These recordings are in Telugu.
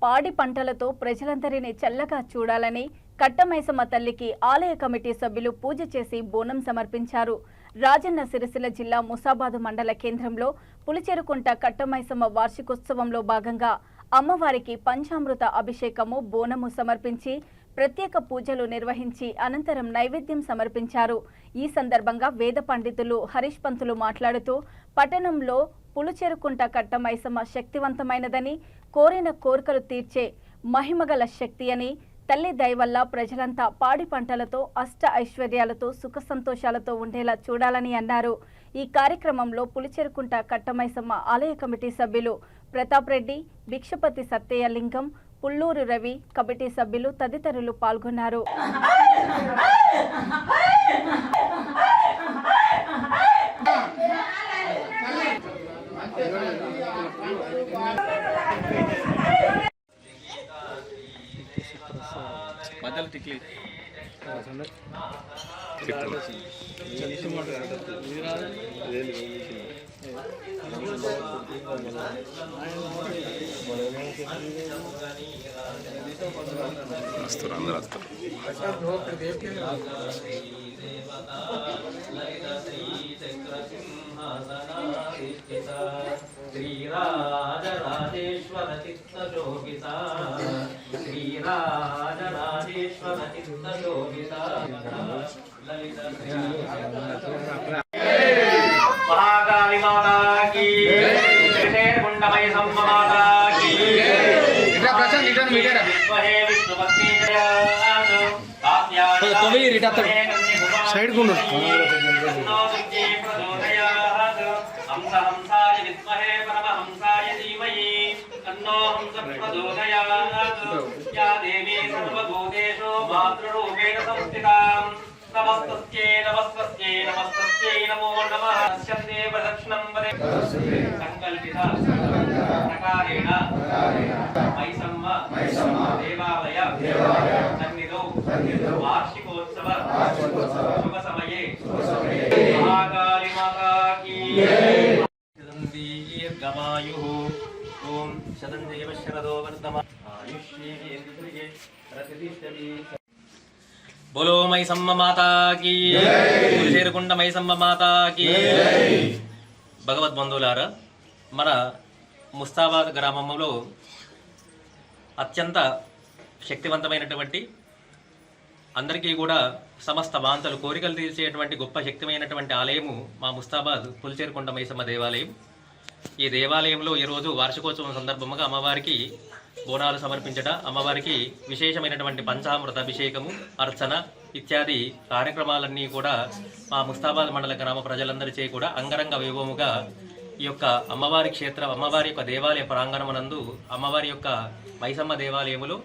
పాడి పంటలతో ప్రజలందరినీ చల్లగా చూడాలని కట్టమైసమ్మ తల్లికి ఆలయ కమిటీ సభ్యులు పూజ చేసి బోనం సమర్పించారు. రాజన్న సిరిసిల్ల జిల్లా ముసాబాదు మండల కేంద్రంలో పులిచెరుకుంట కట్టమైసమ్మ వార్షికోత్సవంలో భాగంగా అమ్మవారికి పంచామృత అభిషేకము బోనము సమర్పించి ప్రత్యేక పూజలు నిర్వహించి అనంతరం నైవేద్యం సమర్పించారు. ఈ సందర్భంగా వేద పండితులు హరీష్ పంతులు మాట్లాడుతూ పట్టణంలో పులిచెరుకుంట కట్టమైసమ్మ శక్తివంతమైనదని, కోరిన కోరికలు తీర్చే మహిమగల శక్తి అని, తల్లి దయ వల్ల ప్రజలంతా పాడి పంటలతో అష్ట ఐశ్వర్యాలతో సుఖ సంతోషాలతో ఉండేలా చూడాలని అన్నారు. ఈ కార్యక్రమంలో పులిచెరుకుంట కట్టమైసమ్మ ఆలయ కమిటీ సభ్యులు ప్రతాప్ రెడ్డి, భిక్షపతి సత్తయ్య లింగం, పుల్లూరు రవి, కమిటీ సభ్యులు తదితరులు పాల్గొన్నారు. महाकाली माता की पुलिचेरुकुंट मैसम्म माता की विश्वहे विष्णुपत्नी साइड हंसाय विद्महे परमहंसाय धीमहि तन्नो हंस प्रचोदयात्। या देवी सर्वभूतेषु मातृरूपेण संस्थिता नमस्तस्यै नमस्तस्यै नमस्तस्यै नमो नमः। शब्दे प्रदक्षिणं वदे संकल्पिता प्रकारेण मैसम्म देवालय सन्निधौ वार्षिकोत्सव शुभ समये महाकाली माता की दीर्घमायुः। ओम शतञ्जय शरदो वर्धमान आयुष्येन्द्रिये प्रतिष्ठति। बोलो मैसम्म माता की, పులిచెరుకుంట మైసమ్మ మాతా की। భగవద్బంధువులారా, మన ముస్తాబాద్ గ్రామంలో అత్యంత శక్తివంతమైనటువంటి, అందరికీ కూడా సమస్త వాంతలు కోరికలు తీర్చేటువంటి గొప్ప శక్తిమైనటువంటి ఆలయము మా ముస్తాబాద్ పులిచెరుకుంట మైసమ్మ దేవాలయం. ఈ దేవాలయంలో ఈరోజు వార్షికోత్సవం సందర్భంగా అమ్మవారికి బోనాలు సమర్పించట, అమ్మవారికి విశేషమైనటువంటి పంచామృత అభిషేకము, అర్చన ఇత్యాది కార్యక్రమాలన్నీ కూడా మా ముస్తాబాద్ మండల గ్రామ ప్రజలందరిచే కూడా అంగరంగ వైభవముగా ఈ యొక్క అమ్మవారి అమ్మవారి యొక్క దేవాలయ ప్రాంగణమునందు అమ్మవారి యొక్క మైసమ్మ దేవాలయములో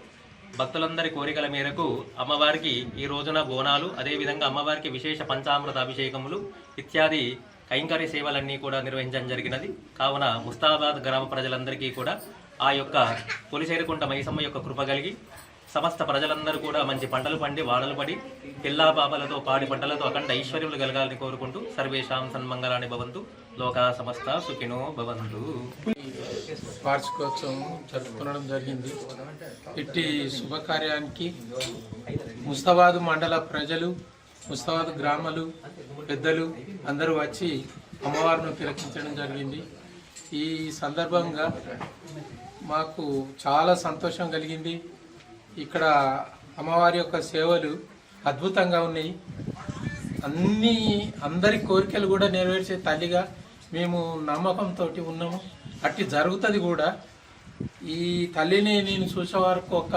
భక్తులందరి కోరికల మేరకు అమ్మవారికి ఈ రోజున బోనాలు, అదేవిధంగా అమ్మవారికి విశేష పంచామృత అభిషేకములు ఇత్యాది కైంకర్య సేవలన్నీ కూడా నిర్వహించడం జరిగినది. కావున ముస్తాబాద్ గ్రామ ప్రజలందరికీ కూడా ఆ యొక్క పులిచెరుకుంట మైసమ్మ యొక్క కృప కలిగి సమస్త ప్రజలందరూ కూడా మంచి పంటలు పండి వాడలు పడి పిల్లా పాపలతో పాడి పంటలతో అఖండ ఐశ్వర్యములు కలగాలని కోరుకుంటూ సర్వేషాం సన్మంగళాని భవంతు, లోకా సమస్త సుఖినో భవంతు. వార్షికోత్సవం జరుపుకోవడం జరిగింది. ఇట్టి శుభకార్యానికి ముస్తాబాదు మండల ప్రజలు, ముస్తాబాదు గ్రామాలు పెద్దలు అందరూ వచ్చి అమ్మవారిని తిలకించడం జరిగింది. ఈ సందర్భంగా మాకు చాలా సంతోషం కలిగింది. ఇక్కడ అమ్మవారి యొక్క సేవలు అద్భుతంగా ఉన్నాయి. అందరి కోరికలు కూడా నెరవేర్చే తల్లిగా మేము నమ్మకంతో ఉన్నాము. అట్టి జరుగుతుంది కూడా. ఈ తల్లిని నేను చూసే వరకు ఒక